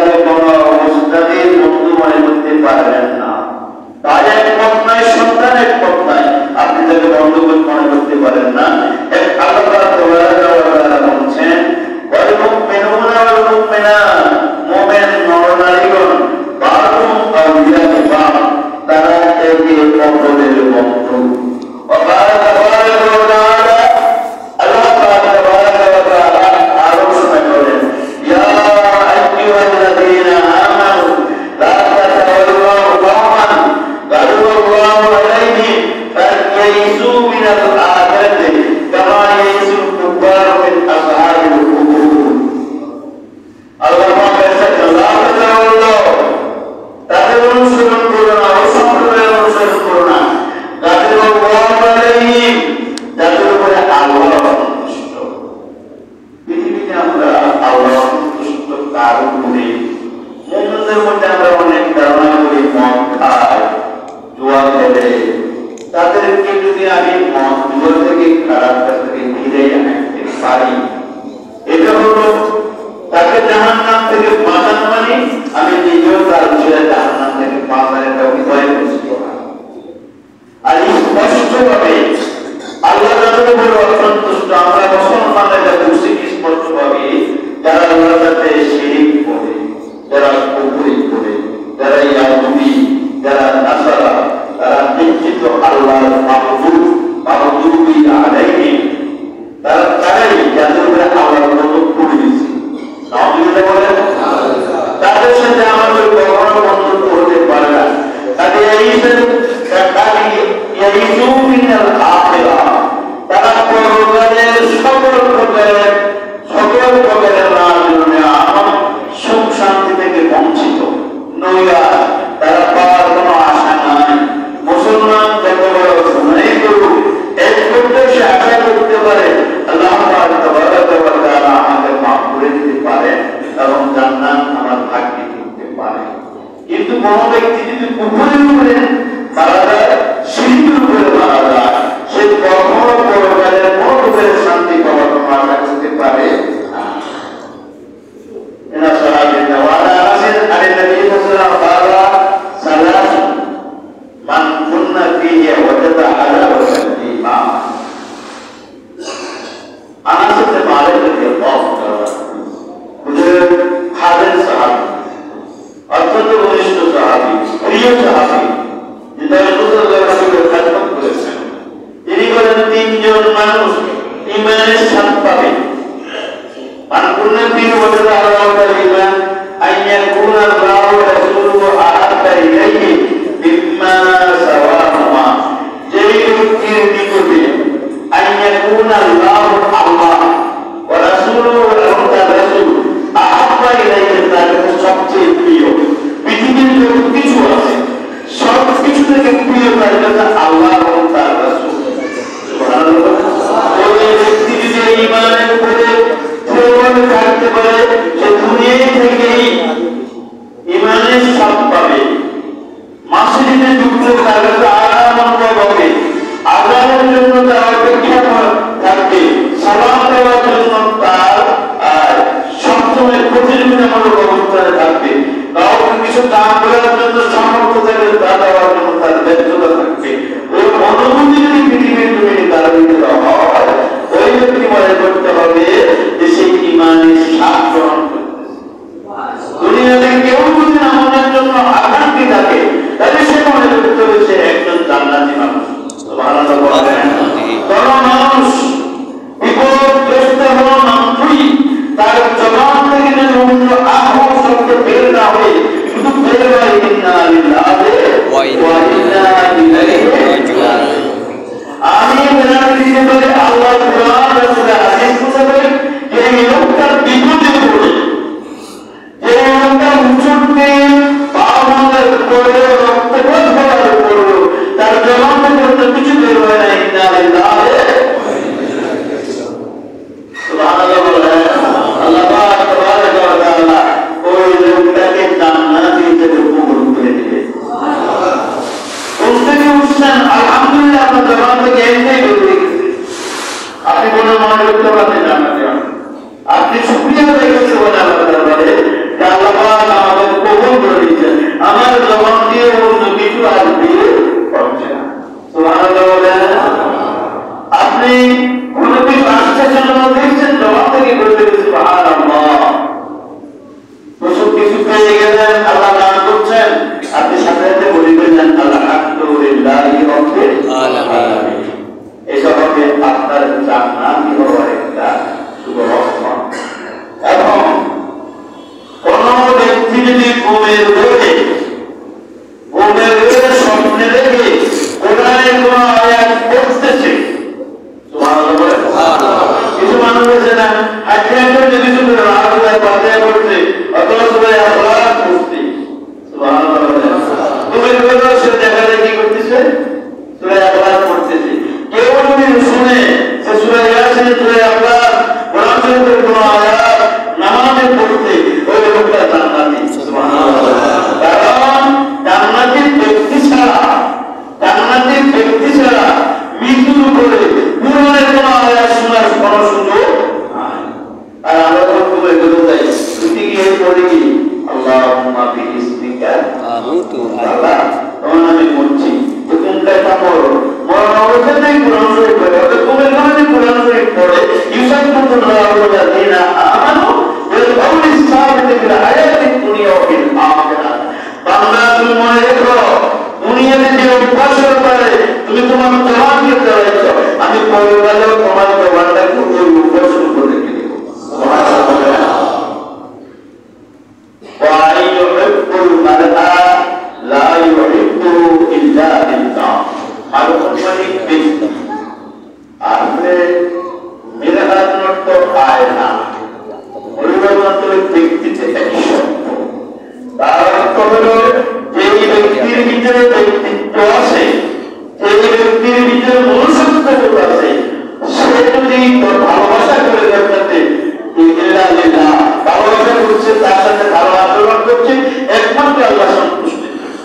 আল্লাহকে কোনো অবস্থাতেই বন্ধু মনে করতে পারবেন না। তাই এক পথ নাই, সন্তান এক পথ নাই, আপনি তাকে বন্ধু মনে করতে পারেন না। আল্লাহ তাআলা বলছেন ওয়াল মুমিনুনা ওয়াল মুমিনাত, মুমিন নরনারীগণ বা'দুহুম আউলিয়াউ বা'দ, তারা একে অপরের বন্ধু। তাদেরকে যদি আমি মন থেকে খারাপ থেকে ফিরে আনতে পারি, এটা হলো তাকে জাহান্নাম থেকে বাঁচানো, মানে আমি নিজেও তার ছেলে জাহান্নাম থেকে বাঁচানোর একটা উপায় বুঝতে পারি। আর স্পষ্টভাবে আল্লাহ তাআলা বলে অসন্তুষ্ট আমরা মুসলমানেরা বুঝি স্পষ্টভাবে, যারা আল্লাহর সাথে শিরক করে, যারা কুফরি করে, যারা ইয়াহুদি, যারা নাসারা, তারা নিশ্চিত আল্লাহর মাহবুবি আলাইহি, তারাই যাদের উপরে আল্লাহর গজব পড়ে দিয়েছে। নাউযুবিল্লাহ বলেন, তাদের সাথে আমাদের কখনো বন্ধুত্ব হতে পারে না। তাদের তারা পরকালের সকল প্রকারের সুখ শান্তি থেকে বঞ্চিত নইয়া তারা পাওয়ার কোনো আশা নাই। মুসলমান যত বড় সময় করুক, এর করতে সে আশা করতে পারে আল্লাহ তাআলা আমাকে মাফ করে দিতে পারে এবং জান্নাত আমার ভাগ্যে দিতে পারে। কিন্তু কোন ব্যক্তি যদি কুফরের উপরে মারা যায়, শিরকের উপরে মারা যায়, সে কখনো পরকালের কোনো রূপের শান্তি পাওয়ার কোনো আশা করতে পারে না। এরা সাহাবী নওয়ালা আছেন, আরে নবী সাল্লাল্লাহু আলাইহি ওয়াসাল্লাম সালাত মান কুন্না ফিহি ওয়াজাদা হালাওয়াতাল ঈমান। আনাস ইবনে মালিক রাদিয়াল্লাহু তাআলা হুজুর হাদিস সাহাবী, অত্যন্ত বলিষ্ঠ সাহাবী, প্রিয় সাহাবী, যিনি রাসূলুল্লাহ সাল্লাল্লাহু আলাইহি ওয়াসাল্লামের খেদমত করেছেন। তিনি বলেন তিনজন মানুষ ঈমানের স্বাদ পাবে। মান কুন্না ফিহি ওয়াজাদা হালাওয়াতাল ঈমান আইয়াকুনা আল্লাহু ওয়া রাসূলুহু আহাব্বা ইলাইহি মিম্মা সাওয়াহুমা। যেই ব্যক্তির নিকটে আইয়াকুনা আল্লাহু আল্লাহ ওয়া রাসূলুহু এবং তার রাসূল আহাব্বা ইলাইহি, তার কাছে সবচেয়ে প্রিয়। পৃথিবীর যত কিছু আছে সব কিছু থেকে প্রিয় তার কাছে আল্লাহ এবং তার রাসূল। সুবহানাল্লাহ। ওই ব্যক্তি যদি ঈমানের উপরে দৃঢ়ভাবে থাকতে পারে, সে দুনিয়া থেকেই ঈমানের স্বাদ পাবে। মাসজিদে ঢুকলে তার কাছে আরাম হবে, আযানের জন্য তার অপেক্ষা থাকবে, সালাম দেওয়ার জন্য তার সবসময় প্রতিযোগিতামূলক অবস্থায় থাকবে, কাউকে কিছু দান করার জন্য সামর্থ্য থাকবে, তা দেওয়ার জন্য তার ব্যর্থতা থাকবে। ওই অনুভূতি যদি পৃথিবীর জমিনে তার ভিতরে হয়, ওই ব্যক্তি মনে করতে হবে যে সেই ঈমানের স্বাদ গ্রহণ করতেছে। দুনিয়াতে কেউ যদি আমাদের জন্য আকাঙ্ক্ষী থাকে, তাহলে সে মনে করতে হবে সে একজন জান্নাতি মানুষ। সুবহানাল্লাহ বলেন। কোন মানুষ বিপদগ্রস্ত হলো মাত্রই তার জবান থেকে যেন অন্য আহ শব্দ বের না হয়, শুধু বের হয় ইন্না লিল্লাহি ওয়া ইন্না ইলাইহি রাজিউন। আমি বলে দিতে পারি আল্লাহ কুরআন রাসূল হাদিস বলে যে এই লোকটার বিপদে পড়ে, যে লোকটা মুসলকে পাওয়ার পড়ে রক্তপাত হওয়ার পড়লো, তার জবান থেকে অন্য কিছু বের হয় না ইন্না লিল্লাহি। সুবহানাল্লাহ বলেন। আল্লাহ পাক তাবারাক ওয়া তাআলা ওই লোকটাকে জান্নাতি হিসেবে কবুল করে দিবেন। উঠতে উঠছেন আলহামদুলিল্লাহ, আপনার জবান থেকে এমনি বেরিয়ে গেছে, আপনি কোনো মনে করতে পারছেন জান্নাতি, আপনি শুকরিয়া আদায় ঘুমের ঘরে স্বপ্নে দেখে কোরআনের কোন আয়াত পড়তেছে, কিছু মানুষ আছে না আজকে যদি কিছু পাতায় পড়ছে অথবা সবাই আবার পড়ছে, ঘুমের ঘরে সে দেখা যায় কি করতেছে, সূরা আবার পড়তেছে। কেউ যদি শুনে যে সূরা ইয়াসিন সূরা আবার কোরআন শরীফের কোন আয়াত নামাজে পড়তে, ওই লোকটা জান্নাতি। সুবহানাল্লাহ। কারণ জান্নাতের ব্যক্তি ছাড়া মৃত্যুর উপরে কোরআনের কোন আয়াত শোনার কোন সুযোগ নাই। আর আমরা যখন এগুলো যাই ছুটি গিয়ে পড়ে কি আল্লাহুম্মা বিইসমিকা আমুতু, আল্লাহ তখন আমি বলছি কোনটা পড়ো মরণ অবস্থাতেই কোরআন শরীফ পড়ে, ঘুমের ঘরে কোরআন শরীফ পড়ে ইউসাব্বিহুল্লাহু আল্লাযীনা আমানু বিল কওলি সাবিতি ফিল হায়াতিদ দুনিয়া ওয়া ফিল আখিরাহ। বান্দা তুমি মনে রেখো দুনিয়াতে যে অভ্যাস করে তুমি তোমার জবানকে চালাইছো, আমি পরকালেও তোমার জবানটাকে ওই অভ্যাস করে রেখে দেব। সুবহানাল্লাহ। ওয়া আইয়ুহিব্বুল মারআ লা ইউহিব্বু ইল্লা বিল্লাহ। আর অনেক ব্যক্তি আসলে মেরে হাত নষ্ট পায় না, পরিবর্তন ব্যক্তিতে একশো। তার অর্থ হলো যেই ব্যক্তির ভিতরে ব্যক্তিত্ব আছে, যেই ব্যক্তির ভিতরে মনুষ্যত্ব আছে, সে যদি ভালোবাসা করে করতে ভালোবাসা করছে, তার সাথে ভালো আচরণ করছে, একমাত্র আল্লাহ সন্তুষ্টির জন্য,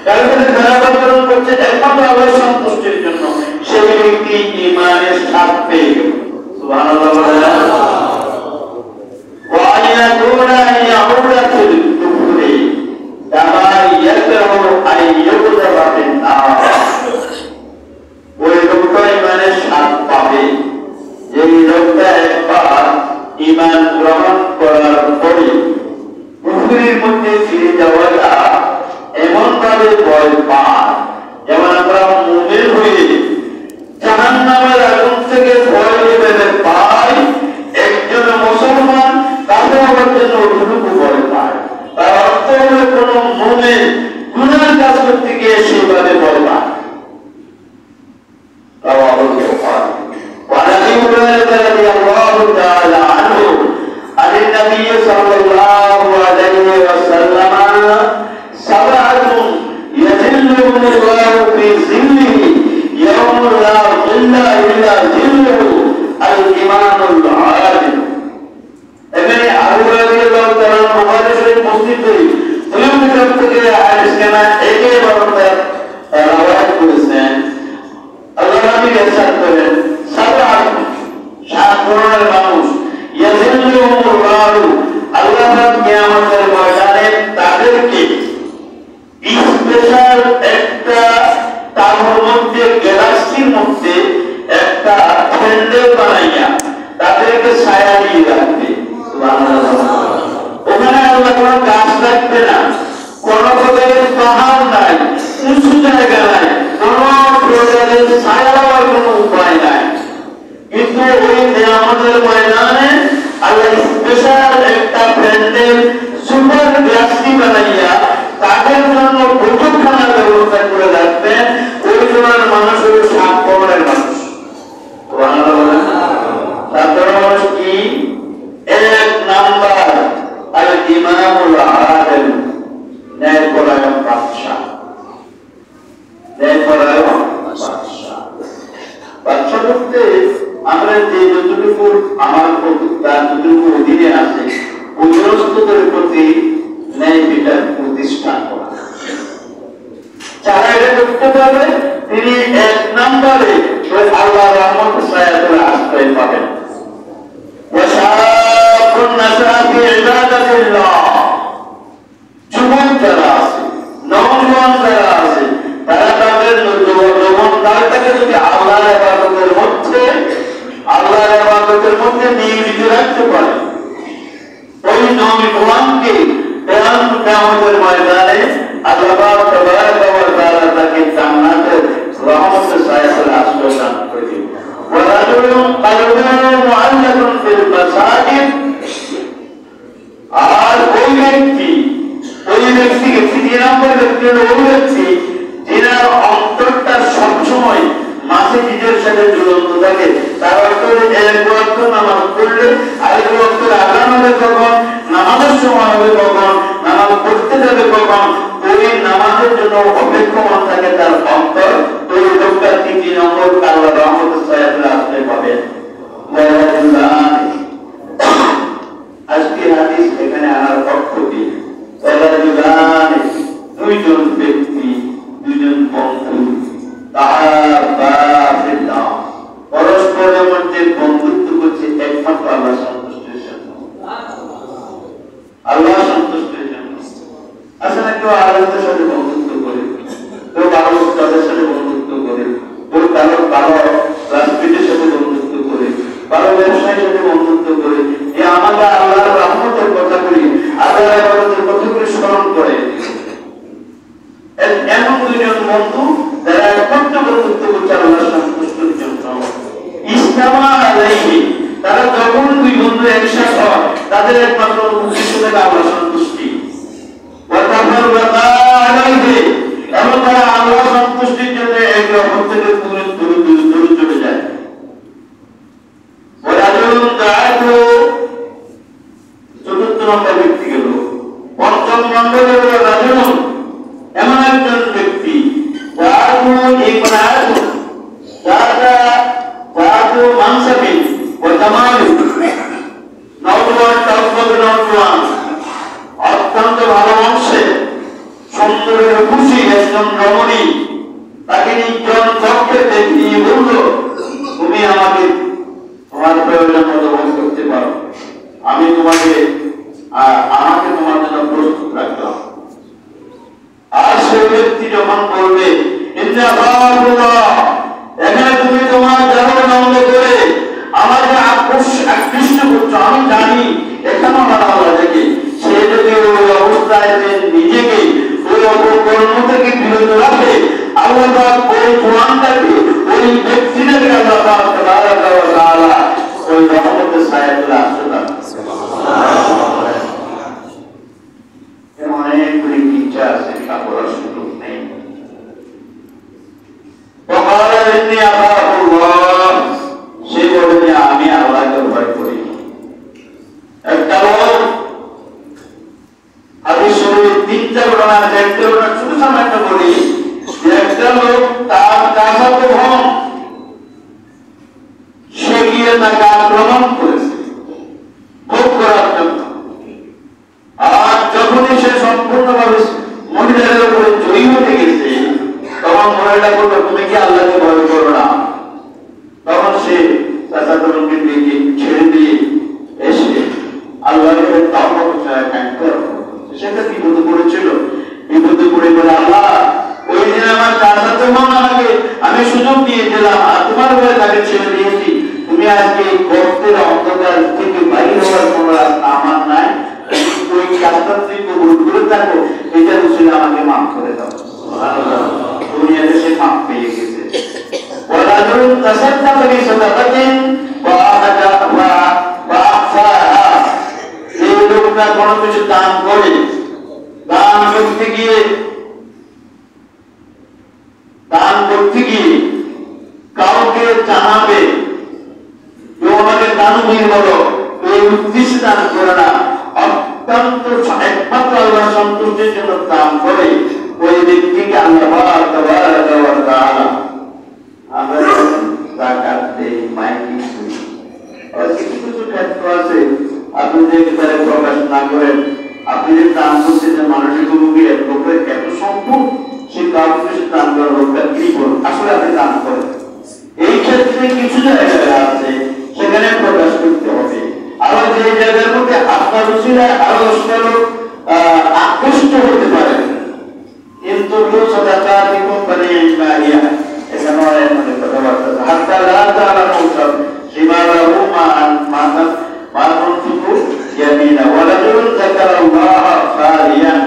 তার সাথে খারাপ আচরণ করছে একমাত্র আল্লাহ সন্তুষ্টির জন্য, সেই ব্যক্তি ঈমানের স্বাদ পেয়ে গেল। সুবহানাল্লাহ। ওই লোকটা ইমানের স্বাদ পাবে যে লোকটা একবার ইমান গ্রহণ করার পরে কুফরির মধ্যে ফিরে যাওয়াটা এমন ভাবে ভয় পায়, যেমন আমরা মুমিন হয়ে জাহান্নামের আগুন থেকে ভয় পেতে পাই, একজন মুসলমান তাকে আমার জন্য ওটুকু ভয় পায়। তার অর্থ হলো কোন মুমিন গুনাহ কাজ করতে গিয়ে সেভাবে ভয় পায়। وعن ابي هريره رضي الله تعالى عنه عن النبي صلى الله عليه وسلم سبعه يظلهم الله في ظله يوم لا ظل الا ظله الامام العادل। এখানে আবু হুরায়রা রাদিয়াল্লাহু তাআলা বুখারী শরীফ মুসলিম শরীফ দুই কিতাব থেকে হাদিস কেনা একই বারবার রাওয়ায়াত করেছেন। আল্লাহ নবী ইরশাদ করেন, সাত ধরনের মানুষ ইয়াজিল্লুহুমুল্লাহু, আল্লাহ পাক কিয়ামতের ময়দানে তাদেরকে স্পেশাল একটা তাবুর মধ্যে, গ্যালাক্সির মধ্যে একটা প্যান্ডেল বানাইয়া তাদেরকে ছায়া দিয়ে রাখবে। সুবহানাল্লাহ। ওখানে আল্লাহ কোন গাছ রাখবে না, কোন প্রকারের পাহাড় নাই, উঁচু জায়গা নাই, কোন প্রকারের ছায়া হওয়ার কোন উপায় নাই। কিন্তু ওই কিয়ামতের ময়দানে আল্লাহ স্পেশাল একটা প্যান্ডেল সুপার গ্লাসি বানাইয়া তাদের জন্য বৈঠকখানার ব্যবস্থা করে রাখবেন। ওই সময় মানুষ হল 7 প্রকারের মানুষ। সাত ধরনের মানুষ কি? এক নাম্বার আল ইমামুল আদিল, ন্যায়পরায়ণ বাদশা। ন্যায়পরায়ণ বাদশা, বাদশা বলতে আমরা যে যতটুকু আমার তার যতটুকু অধীনে আছে অধীনস্থদের প্রতি ন্যায় বিচার প্রতিষ্ঠা করা। যারা এটা করতে পারবে তিনি এক নম্বরে আল্লাহ রহমত ছায়াতলে আশ্রয় পাবেন। যুবক যারা আছে, নওজোয়ান যারা আছে, তারা তাদের যৌবনকালটাকে যদি আল্লাহর ইবাদতের মধ্যে নিয়োজিত রাখতে পারে, ওই নওজোয়ানকে কিয়ামতের ময়দানে আল্লাহ তাবারাক ওয়া তাআলা তাকে জান্নাতের রহমতের ছায়াতলে আশ্রয় দান করে দিবেন। ওয়া রাজুলুন কলবুহু মুআল্লাকুন ফিল মাসাজিদ, আর ওই ব্যক্তি ব্যক্তি 2 নম্বর ব্যক্তি হলো ওই ব্যক্তি যার অন্তরটা সবসময় মাসজিদের সাথে জড়িত থাকে। তার অর্থ এক ওয়াক্ত নামাজ পড়লে আরেক ওয়াক্ত আযান হবে কখন, নামাজের সময় হবে কখন, নামাজ পড়তে যাবে কখন, ওই নামাজের জন্য অপেক্ষমান থাকে তার অন্তর। ওই লোকটা 3 নম্বর আল্লাহর রহমতের ছায়াতলে আসতে পাবে। আজকে হাদিস এখানে আনার অর্থ কি? দুইজন ব্যক্তি, দুইজন বন্ধু পরস্পরের মধ্যে বন্ধুত্ব করছে একমাত্র আল্লাহ সন্তুষ্টির জন্য। আল্লাহ সন্তুষ্টির জন্য। আসলে কেউ আল্লাহর সাথে বন্ধুত্ব করে, কেউ ভালো তাদের সাথে বন্ধুত্ব করে, কেউ ভালো রাজনীতির সাথে বন্ধুত্ব করে, ভালো ব্যবসায়ীর সাথে বন্ধুত্ব করে। আমাদের আল্লাহর রহমতের কথা বলি, আল্লাহর ইবাদতের কথাগুলি স্মরণ করে। এমন দুইজন বন্ধু যারা একমাত্র বন্ধুত্ব করছে আল্লাহর সন্তুষ্টির জন্য। ইসলামা আলাইহি, তারা যখন দুই বন্ধু একসাথে হয় তাদের একমাত্র উদ্দেশ্য থাকে আল্লাহর সন্তুষ্টি। এবং তারা আল্লাহর সন্তুষ্টির জন্য একে অপর থেকে দূরে চলে যায়। চতুর্থ নম্বর ব্যক্তি গেল। পঞ্চম নম্বর হল রাজুন, এমন একজন ব্যক্তি যার কোনো অত্যন্ত ভালো বংশে সুন্দরের খুশি একজন রমণী, তাকে নির্জন চক্ষে দেখিয়ে বলল, তুমি আমাকে তোমার প্রয়োজন মতো ভোগ করতে পারো, আমি আমাকে তোমার জন্য প্রস্তুত রাখলাম। আর সে ব্যক্তি যখন বলবে এখানে তুমি তোমার জনগণ করে আমাকে আকৃষ্ট করছো, আমি জানি এখানে আমার আল্লাহ থেকে, সে যদি ওই অবস্থায় নিজেকে ওই অপকর্ম থেকে বিরত রাখে, আল্লাহ ওই কোরআনটাকে ওই ব্যক্তিটাকে আল্লাহ ওই রহমতের ছায়াতলে আসতে পারে। অনেকগুলি ইচ্ছা আছে, তা বলার সুযোগ নেই। সে বলে যে আমি আল্লাহকে ভয় করি। একটা লোক হাদিস শরীফে 3টা ঘটনা আছে, একটা ঘটনা ছোট সামান্য বলি। একটা লোক তার চাচাতো বোন, সে গিয়ে তাকে আক্রমণ করেছে ভোগ করার জন্য। আর যখনই সে সম্পূর্ণভাবে মহিলাদের উপরে জয়ী হতে গেছে, তখন মহিলা বলল, তুমি কি আল্লাহকে ভয় করো না? তখন সে চাচাতো বোনকে ছেড়ে দিয়ে এসে আল্লাহকে সেটা বিপদে পড়েছিল। বিপদে পড়ে বলে, আল্লাহ ওই দিন আমার চাচাতো বোন আমাকে আমি সুযোগ দিয়েছিলাম, আর তোমার ভয়ে তাকে ছেড়ে দিয়েছি। তুমি আজকে গর্তের অন্ধকার থেকে বাইরে হওয়ার কোন রাস্তা আমার নাই, ওই কাজটা তুমি কবুল করে থাকো, এটা বুঝলে আমাকে মাফ করে দাও। দুনিয়াতে সে মাফ পেয়ে গেছে। এই লোকটা কোনো কিছু দান করে, দান করতে গিয়ে কাউকে জানাবে আমাকে দানবীর বলো, এই উদ্দেশ্যে দান করে না, অত্যন্ত একমাত্র আল্লাহ সন্তুষ্টির জন্য দান করে, ওই ব্যক্তিকে আল্লাহ আমরা জাকাত দেই, মাইকিং করি। কিছু কিছু ক্ষেত্র আছে আপনি যে ভিতরে প্রকাশ না করেন, আপনি যে দান করছেন যে মানসিক রোগী লোকের এত সম্পদ, সে কাউকে দান করার লোকটা কি বলুন, আসলে আপনি দান করেন। এই ক্ষেত্রে কিছু জায়গায় আছে সেখানে প্রকাশ করতে হবে। আবার যে জায়গার মধ্যে আপনার উচিলায় আরো 10টা লোক আকৃষ্ট হতে পারে, কিন্তু এখানে কথাবার্তা হাত্তা লা তাআলামু শিমালাহু মা তুনফিকু ইয়ামিনা ওয়া রাজুলুন যাকারাল্লাহ খালিয়ান।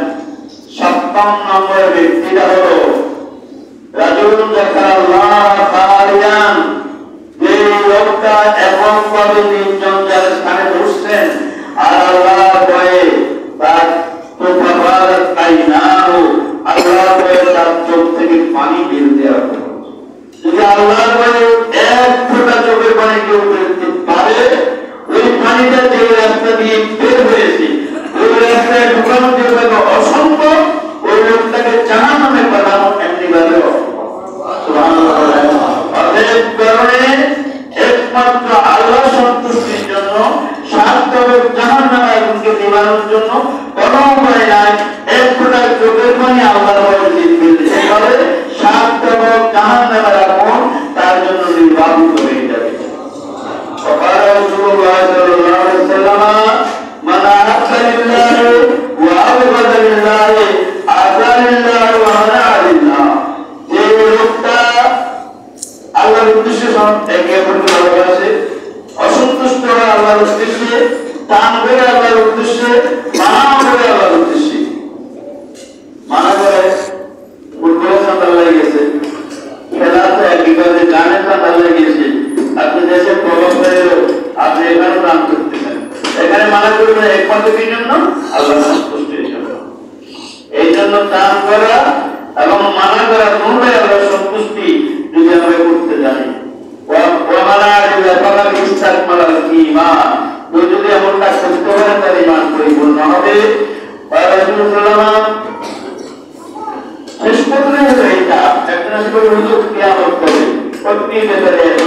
7 নম্বর ব্যক্তিটা হলো রাজুলুন যাকারাল্লাহ খালিয়ান, যে লোকটা এককভাবে নির্জন স্থানে বসছেন আর আল্লাহর ভয়ে তার তোফাবারাত আইনাহু, আল্লাহর ভয়ে তার চোখ থেকে পানি বের দেওয়া হবে। যদি আল্লাহর ভয়ে এক ফোঁটা চোখের পানি কেউ বেরোতে পারে, ওই পানিটা যে রাস্তা দিয়ে বের হয়েছে ওই রাস্তায় ঢুকানো যে অসম্ভব, ওই লোকটাকে জাহান্নামে পাঠানো এমনি ভাবে একমাত্র আল্লাহ সন্তুষ্টির জন্য সাতবার জাহান্নামে আগুনকে নিবারণের জন্য কোনো উপায় নাই। এক ফোঁটা চোখের পানি আল্লাহর ভয়ে দিতে পারে, সাতবার জাহান্নামের আগুন তার জন্য নির্বাপিত হয়ে যাবে। وقال رسول الله صلى الله عليه وسلم من أحب لله وأبغض لله أتى لله ومنع لله। যে লোকটা আল্লাহর উদ্দেশ্যে একে অপরকে ভালোবাসে, অসন্তুষ্ট হয় আল্লাহর উদ্দেশ্যে, দান করে আল্লাহর উদ্দেশ্যে, মানা করে আল্লাহর উদ্দেশ্যে, মানা করে ফুটবলের সাঁতার লেগেছে, খেলাতে একইভাবে গানের সাঁতার লেগেছে, আপনি দেশের প্রভাব পেলেও আপনি এখানেও দান করতেছেন, এখানে মানা করবেন একমাত্র কি জন্য? আল্লাহ সন্তুষ্টির জন্য। এই জন্য দান করা এবং মানা করা দুটোই আল্লাহ সন্তুষ্টি যদি আমরা করতে জানি। যদি এমনটা করতে পারে তার ইমান পরিপূর্ণ হবে। শেষ পর্যন্ত হলো এটা একটা হুজুর কিয়ামত করবে, প্রতি ব্যাপারে এত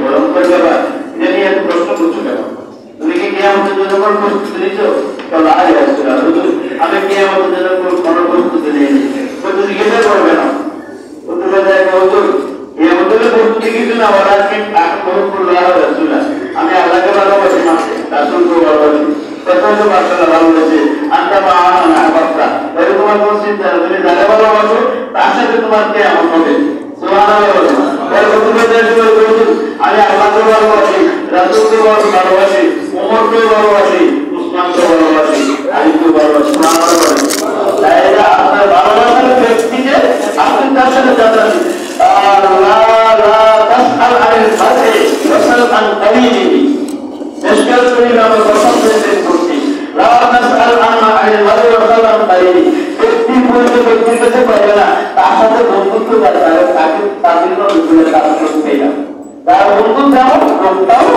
ভয়ঙ্কর ব্যাপার, এটা নিয়ে এত প্রশ্ন করছো কেন? তুমি কি কিয়ামতের জন্য কোনো প্রস্তুতি নিচ্ছ? হুজুর আমি কিয়ামতের জন্য কোনো প্রস্তুতি নিইনি। প্রস্তুতি কিভাবে করবে না? আমি আল্লাহকে ভালোবাসি, রাসূলকে ভালোবাসি, ভালোবাসি, তোমার কোন চিন্তা? তুমি যাকে ভালোবাসো তার সাথে তোমার কিয়ামত হবে। আমি আল্লাহকে ভালোবাসি, রাসূলকে ভালোবাসি, ওমরকে ভালোবাসি, উসমানকে ভালোবাসি, আলীকে ভালোবাসি। আপনার ভালোবাসার ব্যক্তিকে আপনি তার সাথে যাচ্ছেন। তার বন্ধু যেমন লোকটাও